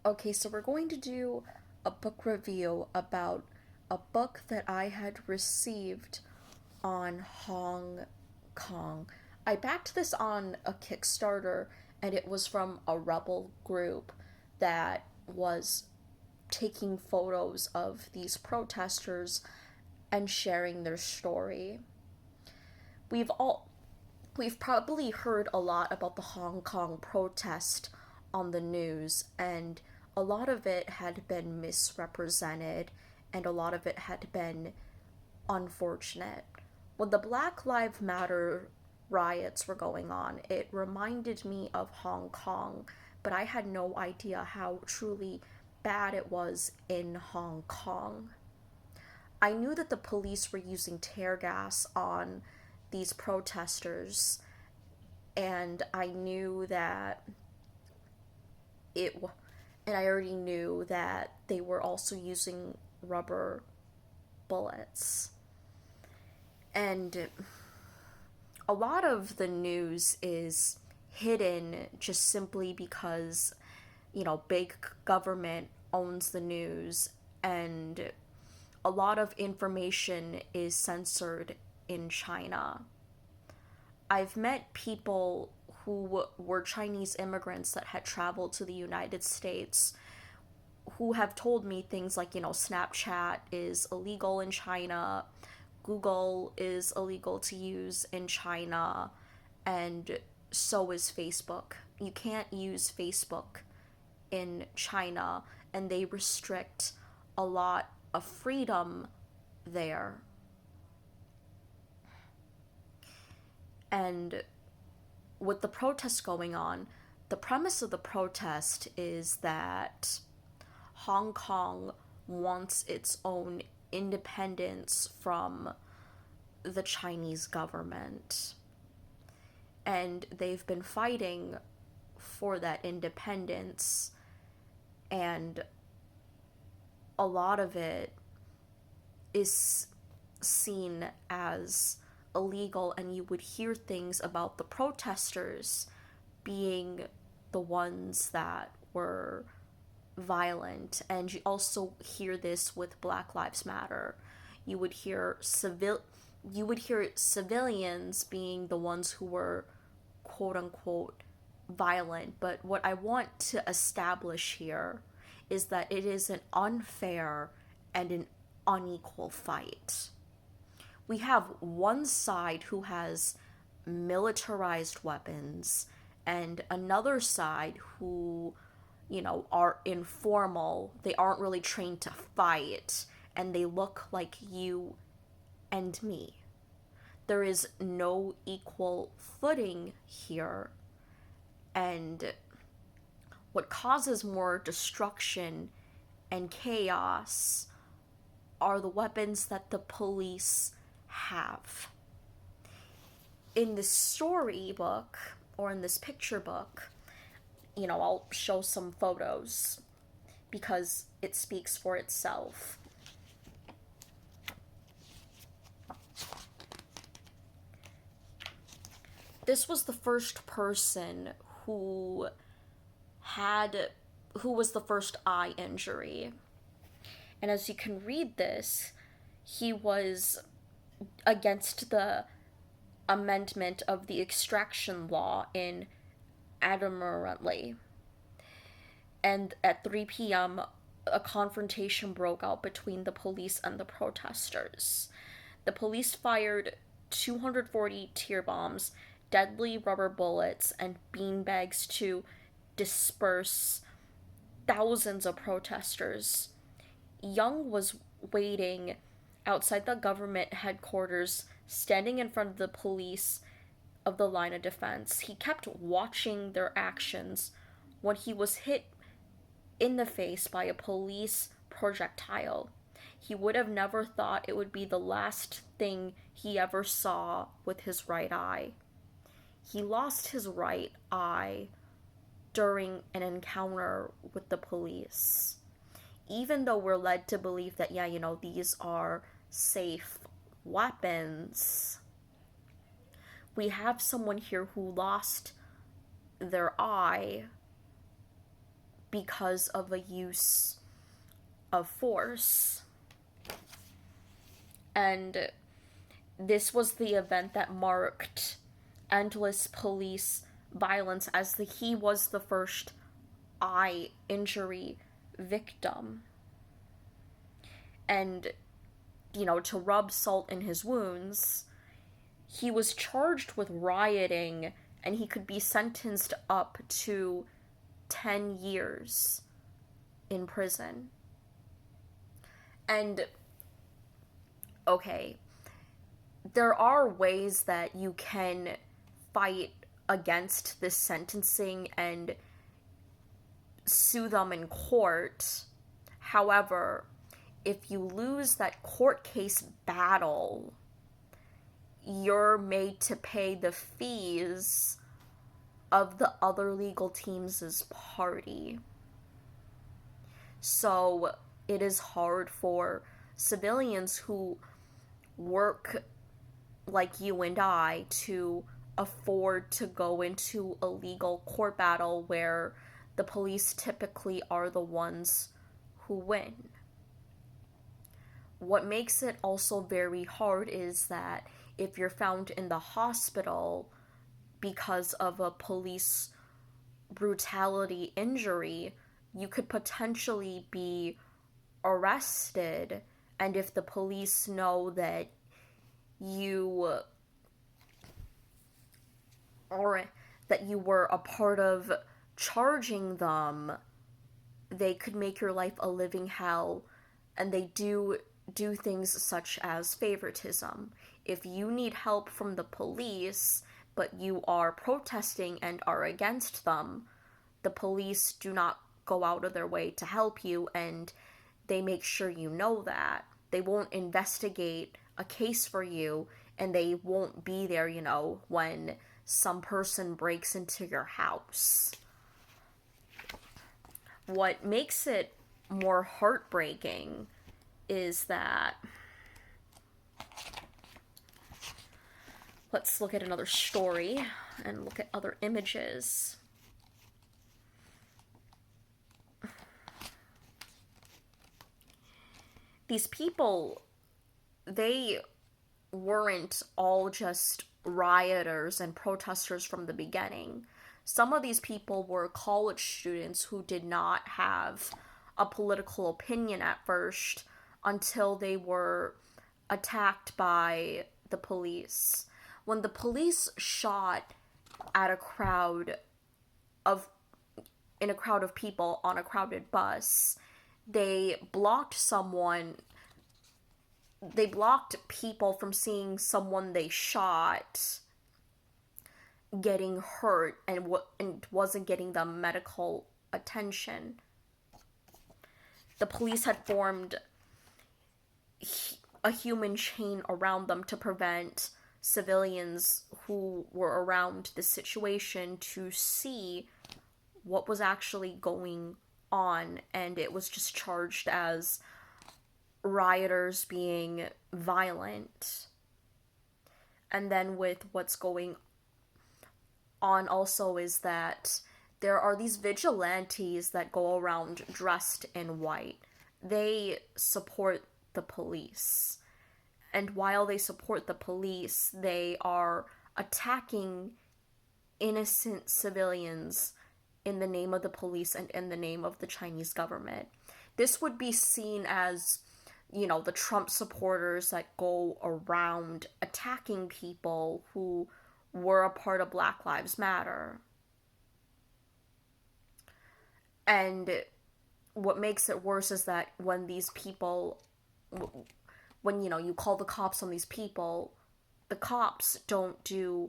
Okay, so we're going to do a book review about a book that I had received on Hong Kong. I backed this on a Kickstarter, and it was from a rebel group that was taking photos of these protesters and sharing their story. We've all we've probably heard a lot about the Hong Kong protest on the news, and a lot of it had been misrepresented, and a lot of it had been unfortunate. When the Black Lives Matter riots were going on, it reminded me of Hong Kong, but I had no idea how truly bad it was in Hong Kong. I knew that the police were using tear gas on these protesters, and I knew that it and I already knew that they were also using rubber bullets. And a lot of the news is hidden just simply because, big government owns the news, and a lot of information is censored in China. I've met people who were Chinese immigrants that had traveled to the United States who have told me things like, Snapchat is illegal in China, Google is illegal to use in China, and so is Facebook. You can't use Facebook in China, and they restrict a lot of freedom there. And with the protests going on, the premise of the protest is that Hong Kong wants its own independence from the Chinese government. And they've been fighting for that independence, and a lot of it is seen as illegal, and you would hear things about the protesters being the ones that were violent, and you also hear this with Black Lives Matter. You would hear civilians being the ones who were quote unquote violent, but what I want to establish here is that it is an unfair and an unequal fight. We have one side who has militarized weapons, and another side who, are informal. They aren't really trained to fight, and they look like you and me. There is no equal footing here, and what causes more destruction and chaos are the weapons that the police have. In this storybook, or in this picture book, I'll show some photos because it speaks for itself. This was the first person had who was the first eye injury. And as you can read this, he was against the amendment of the extraction law in adamantly. And at 3 p.m., a confrontation broke out between the police and the protesters. The police fired 240 tear bombs, deadly rubber bullets, and beanbags to disperse thousands of protesters. Young was waiting outside the government headquarters, standing in front of the police of the line of defense. He kept watching their actions when he was hit in the face by a police projectile. He would have never thought it would be the last thing he ever saw with his right eye. He lost his right eye during an encounter with the police. Even though we're led to believe that, these are safe weapons, we have someone here who lost their eye because of a use of force. And this was the event that marked endless police violence, as he was the first eye injury victim. And, to rub salt in his wounds, he was charged with rioting, and he could be sentenced up to 10 years in prison. And, okay, there are ways that you can fight against this sentencing and sue them in court. However, if you lose that court case battle, you're made to pay the fees of the other legal teams' party. So it is hard for civilians who work like you and I to afford to go into a legal court battle where the police typically are the ones who win. What makes it also very hard is that if you're found in the hospital because of a police brutality injury, you could potentially be arrested, and if the police know that you were a part of charging them, they could make your life a living hell, and they do things such as favoritism. If you need help from the police, but you are protesting and are against them, the police do not go out of their way to help you, and they make sure you know that. They won't investigate a case for you, and they won't be there, when some person breaks into your house. What makes it more heartbreaking is that, let's look at another story and look at other images. These people, they weren't all just rioters and protesters from the beginning. Some of these people were college students who did not have a political opinion at first until they were attacked by the police. When the police shot at a crowd of people on a crowded bus, they blocked people from seeing someone they shot getting hurt and wasn't getting them medical attention. The police had formed a human chain around them to prevent civilians who were around the situation to see what was actually going on, and it was just charged as rioters being violent. And then with what's going on also is that there are these vigilantes that go around dressed in white. They support the police. And while they support the police, they are attacking innocent civilians in the name of the police and in the name of the Chinese government. This would be seen as, the Trump supporters that go around attacking people who were a part of Black Lives Matter. And what makes it worse is that when these people, when, you call the cops on these people, the cops don't do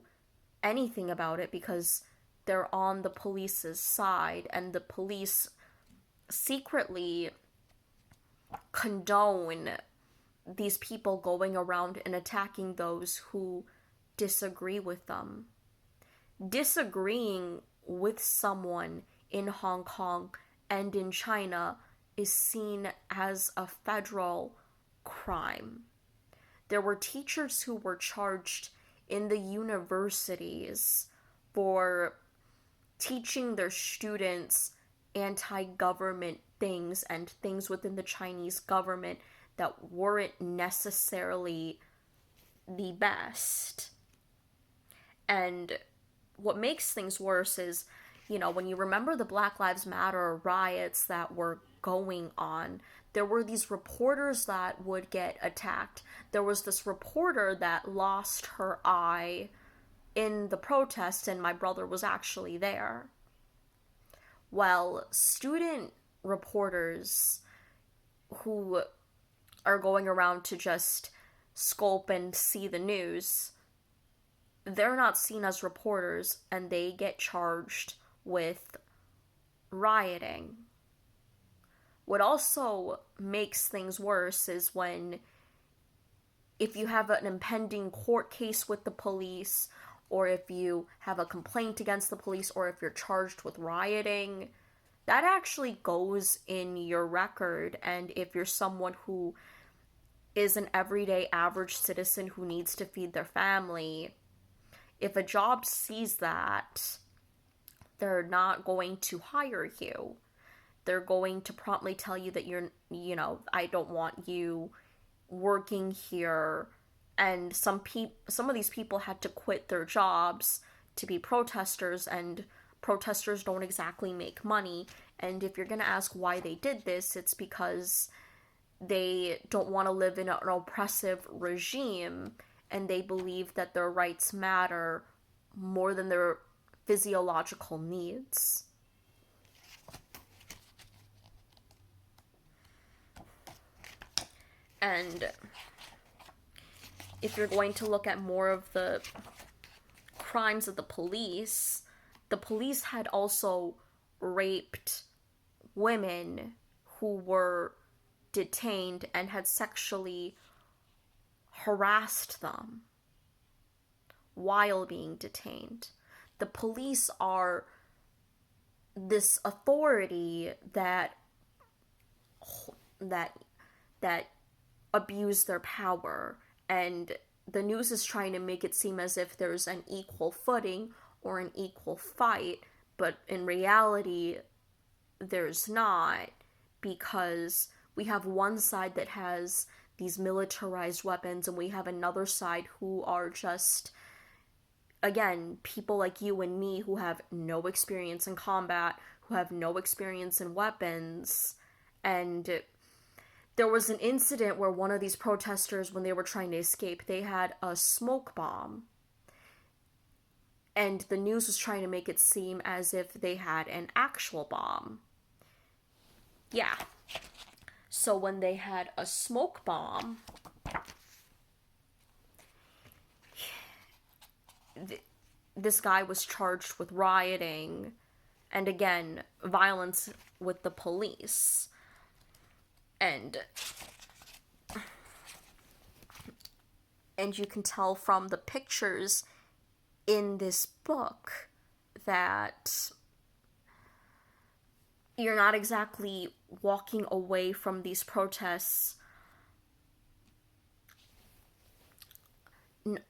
anything about it because they're on the police's side, and the police secretly condone these people going around and attacking those who disagree with them. Disagreeing with someone in Hong Kong and in China is seen as a federal crime. There were teachers who were charged in the universities for teaching their students anti-government things and things within the Chinese government that weren't necessarily the best. And what makes things worse is, when you remember the Black Lives Matter riots that were going on, there were these reporters that would get attacked. There was this reporter that lost her eye in the protest, and my brother was actually there. Well, student reporters who are going around to just scope and see the news, they're not seen as reporters, and they get charged with rioting. What also makes things worse is if you have an impending court case with the police, or if you have a complaint against the police, or if you're charged with rioting, that actually goes in your record. And if you're someone who is an everyday average citizen who needs to feed their family, if a job sees that, they're not going to hire you. They're going to promptly tell you that I don't want you working here. And some of these people had to quit their jobs to be protesters, and protesters don't exactly make money. And if you're going to ask why they did this, it's because they don't want to live in an oppressive regime, and they believe that their rights matter more than their physiological needs. And if you're going to look at more of the crimes of the police had also raped women who were detained and had sexually harassed them while being detained. The police are this authority that abuse their power, and the news is trying to make it seem as if there's an equal footing or an equal fight, but in reality there's not, because we have one side that has these militarized weapons, and we have another side who are just, again, people like you and me who have no experience in combat, who have no experience in weapons. And there was an incident where one of these protesters, when they were trying to escape, they had a smoke bomb. And the news was trying to make it seem as if they had an actual bomb. Yeah. So when they had a smoke bomb, this guy was charged with rioting and, again, violence with the police. And you can tell from the pictures in this book that you're not exactly walking away from these protests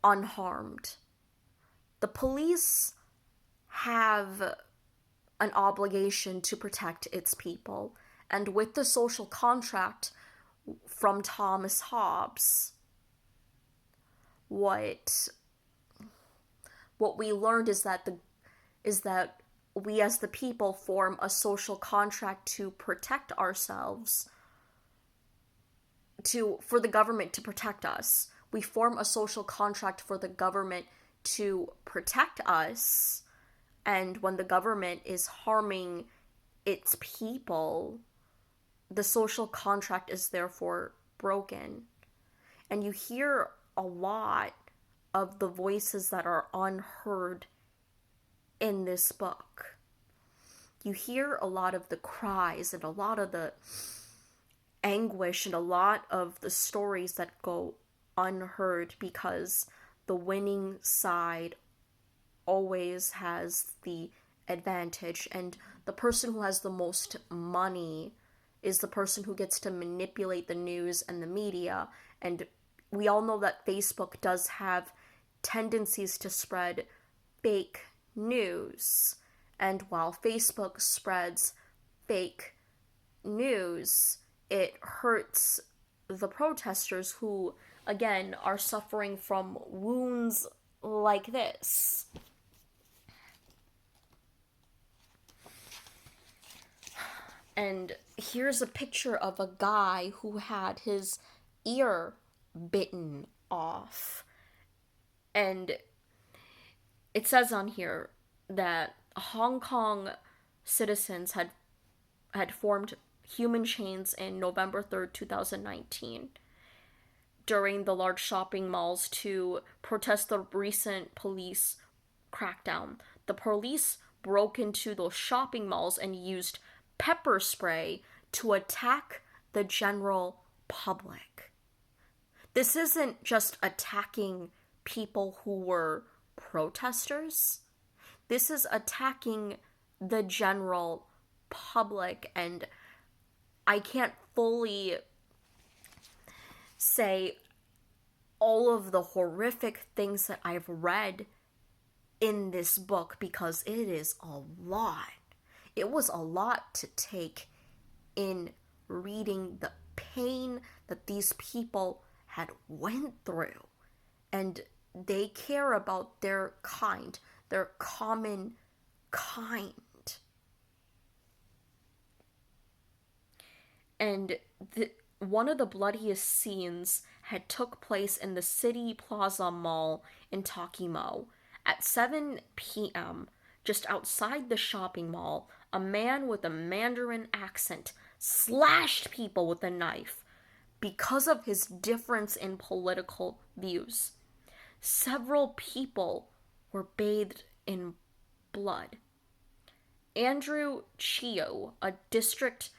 unharmed. The police have an obligation to protect its people, and with the social contract from Thomas Hobbes, what we learned is that we as the people form a social contract to protect ourselves, for the government to protect us. We form a social contract for the government to protect us, and when the government is harming its people, the social contract is therefore broken. And you hear a lot of the voices that are unheard in this book. You hear a lot of the cries and a lot of the anguish and a lot of the stories that go unheard, because the winning side always has the advantage, and the person who has the most money is the person who gets to manipulate the news and the media. And we all know that Facebook does have tendencies to spread fake news. And while Facebook spreads fake news, it hurts the protesters who, again, are suffering from wounds like this. And here's a picture of a guy who had his ear bitten off. And it says on here that Hong Kong citizens had formed human chains in November 3rd, 2019, during the large shopping malls to protest the recent police crackdown. The police broke into those shopping malls and used pepper spray to attack the general public. This isn't just attacking people who were protesters. This is attacking the general public, and I can't fully say all of the horrific things that I've read in this book because it is a lot. It was a lot to take in reading the pain that these people had went through. And they care about their kind, their common kind. And one of the bloodiest scenes had took place in the City Plaza Mall in Takimo. At 7 p.m., just outside the shopping mall, a man with a Mandarin accent slashed people with a knife because of his difference in political views. Several people were bathed in blood. Andrew Chio, a district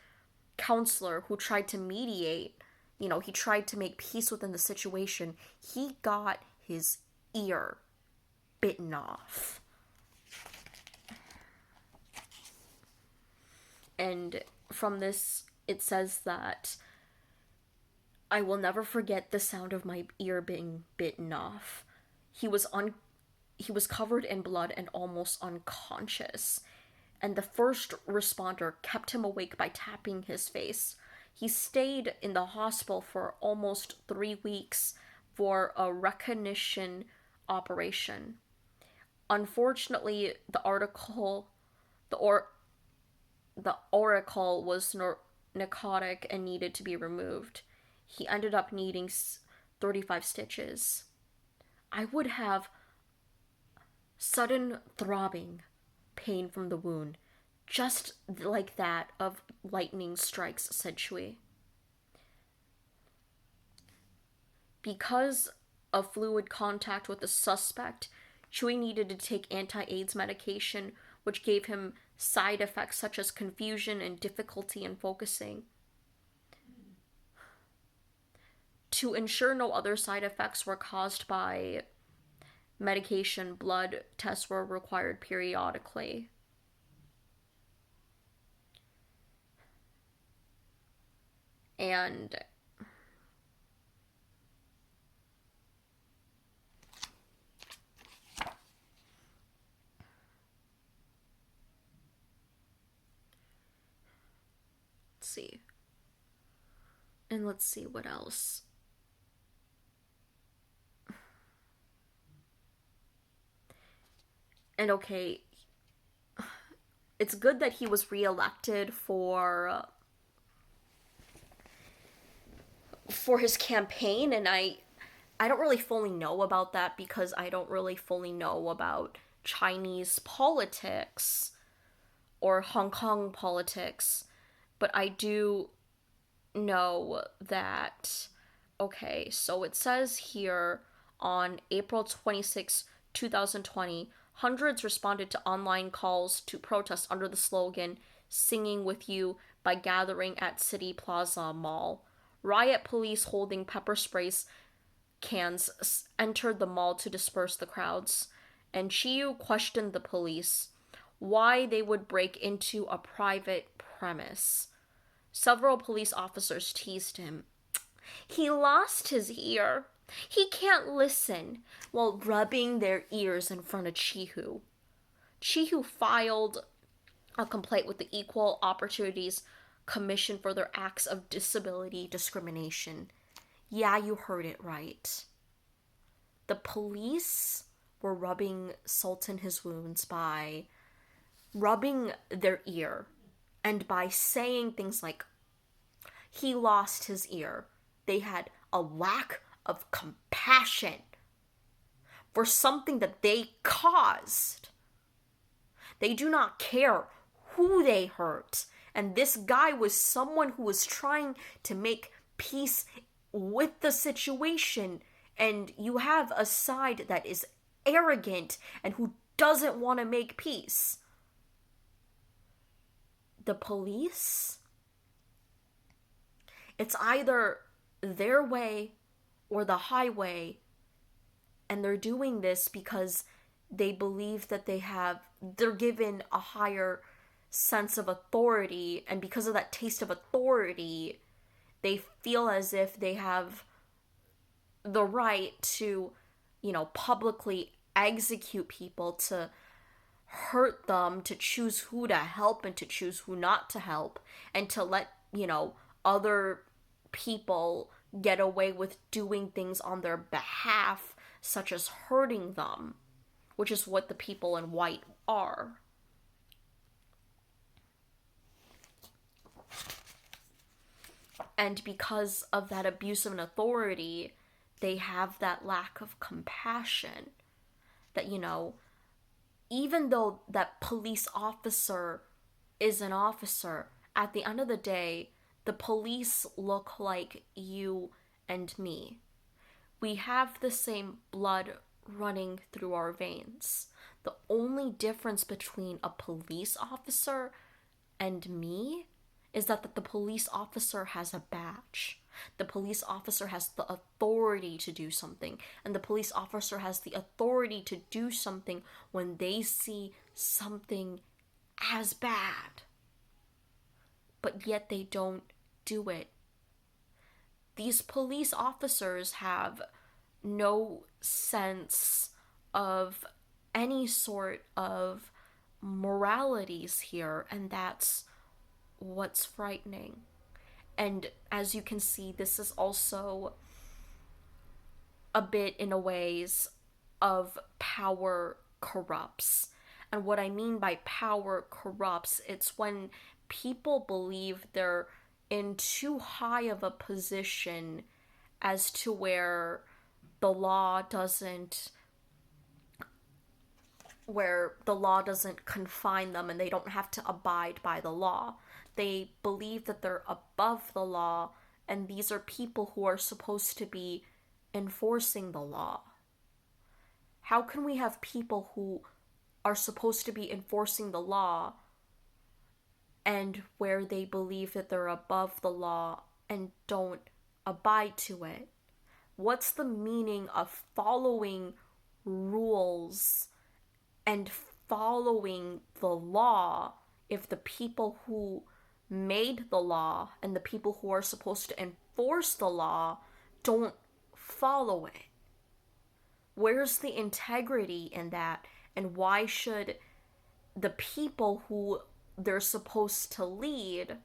counselor who tried to mediate, he tried to make peace within the situation, he got his ear bitten off. And from this, it says that I will never forget the sound of my ear being bitten off. He was covered in blood and almost unconscious. And the first responder kept him awake by tapping his face. He stayed in the hospital for almost 3 weeks for a recognition operation. Unfortunately, the auricle was narcotic and needed to be removed. He ended up needing 35 stitches. I would have sudden throbbing pain from the wound, just like that of lightning strikes, said Chui. Because of fluid contact with the suspect, Chui needed to take anti-AIDS medication, which gave him side effects such as confusion and difficulty in focusing. To ensure no other side effects were caused by medication, blood tests were required periodically. And let's see what else. And okay, it's good that he was reelected for his campaign, and I don't really fully know about that because I don't really fully know about Chinese politics or Hong Kong politics, but I do know that, okay, so it says here on April 26, 2020, hundreds responded to online calls to protest under the slogan, "Singing with You," by gathering at City Plaza Mall. Riot police holding pepper sprays cans entered the mall to disperse the crowds, and Chiu questioned the police why they would break into a private premise. Several police officers teased him. He lost his ear. He can't listen, while rubbing their ears in front of Chihu. Chihu filed a complaint with the Equal Opportunities Commission for their acts of disability discrimination. Yeah, you heard it right. The police were rubbing salt in his wounds by rubbing their ear and by saying things like, he lost his ear. They had a lack of compassion for something that they caused. They do not care who they hurt. And this guy was someone who was trying to make peace with the situation. And you have a side that is arrogant and who doesn't want to make peace. The police, it's either their way or the highway, and they're doing this because they believe that they're given a higher sense of authority, and because of that taste of authority, they feel as if they have the right to, publicly execute people, to hurt them, to choose who to help and to choose who not to help, and to let, other people get away with doing things on their behalf, such as hurting them, which is what the people in white are. And because of that abuse of an authority, they have that lack of compassion. That, even though that police officer is an officer, at the end of the day, the police look like you and me. We have the same blood running through our veins. The only difference between a police officer and me is that the police officer has a badge. The police officer has the authority to do something, and the police officer has the authority to do something when they see something as bad. But yet they don't do it. These police officers have no sense of any sort of moralities here, and that's what's frightening. And as you can see, this is also a bit in a ways of power corrupts. And what I mean by power corrupts, it's when people believe they're in too high of a position as to where the law doesn't confine them and they don't have to abide by the law. They believe that they're above the law, and these are people who are supposed to be enforcing the law. How can we have people who are supposed to be enforcing the law and where they believe that they're above the law and don't abide to it? What's the meaning of following rules and following the law if the people who made the law and the people who are supposed to enforce the law don't follow it? Where's the integrity in that? And why should the people who they're supposed to lead,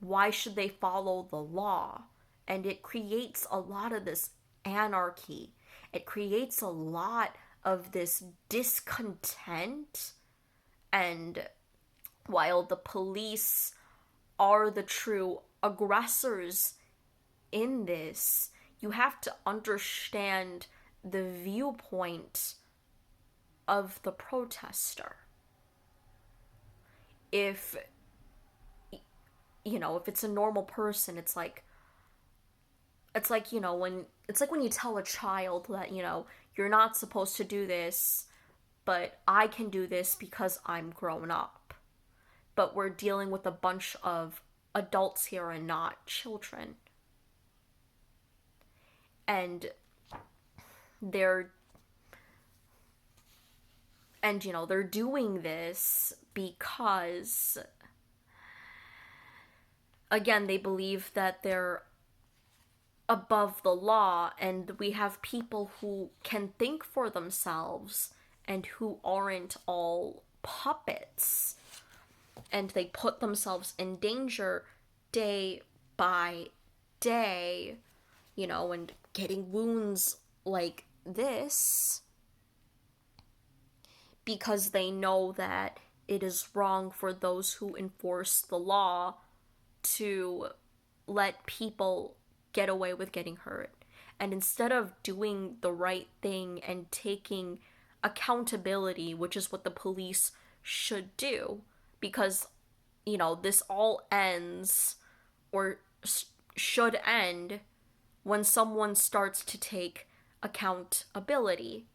why should they follow the law? And it creates a lot of this anarchy. It creates a lot of this discontent. And while the police are the true aggressors in this, you have to understand the viewpoint of the protester. If it's a normal person, it's like when you tell a child that, you're not supposed to do this, but I can do this because I'm grown up. But we're dealing with a bunch of adults here and not children. And they're doing this because, again, they believe that they're above the law, and we have people who can think for themselves and who aren't all puppets. and they put themselves in danger day by day, and getting wounds like this because they know that it is wrong for those who enforce the law to let people get away with getting hurt. And instead of doing the right thing and taking accountability, which is what the police should do, because, this all ends or should end when someone starts to take accountability.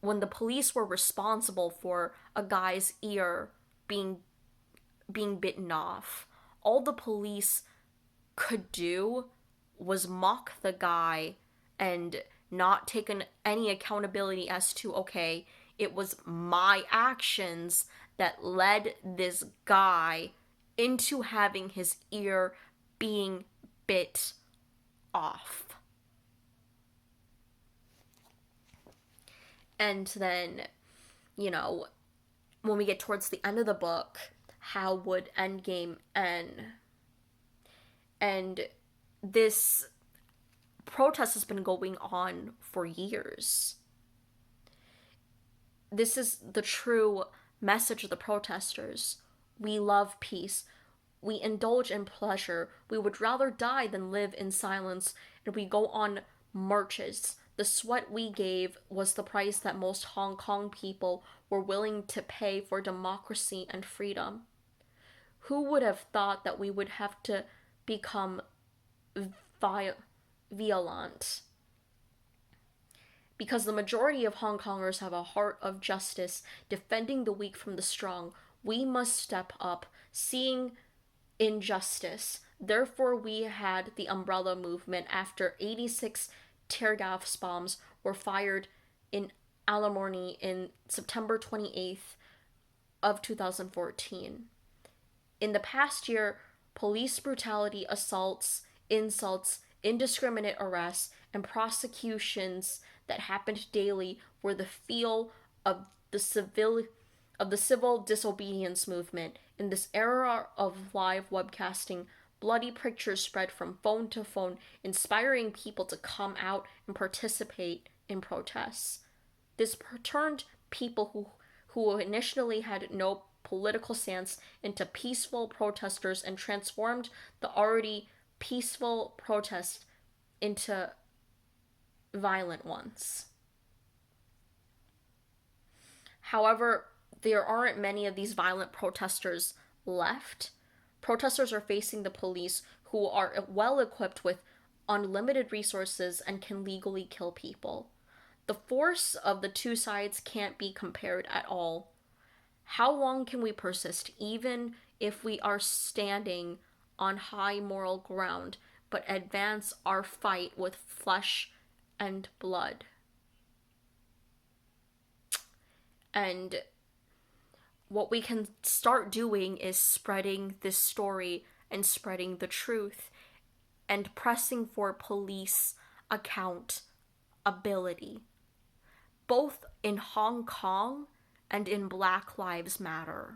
When the police were responsible for a guy's ear being bitten off, all the police could do was mock the guy and not take any accountability as to, okay, it was my actions that led this guy into having his ear being bit off. And then, when we get towards the end of the book, how would Endgame end? And this protest has been going on for years. This is the true message of the protesters. We love peace. We indulge in pleasure. We would rather die than live in silence. And we go on marches. The sweat we gave was the price that most Hong Kong people were willing to pay for democracy and freedom. Who would have thought that we would have to become violent? Because the majority of Hong Kongers have a heart of justice, defending the weak from the strong. We must step up, seeing injustice. Therefore, we had the Umbrella Movement after 86 tear-gas bombs were fired in Alamornie in September 28th of 2014. In the past year, police brutality, assaults, insults, indiscriminate arrests, and prosecutions that happened daily were the feel of the civil disobedience movement. In this era of live webcasting, bloody pictures spread from phone to phone, inspiring people to come out and participate in protests. This turned people who initially had no political stance into peaceful protesters and transformed the already peaceful protest into violent ones. However, there aren't many of these violent protesters left. Protesters are facing the police, who are well equipped with unlimited resources and can legally kill people. The force of the two sides can't be compared at all. How long can we persist, even if we are standing on high moral ground, but advance our fight with flesh and blood? And what we can start doing is spreading this story and spreading the truth and pressing for police accountability, both in Hong Kong and in Black Lives Matter.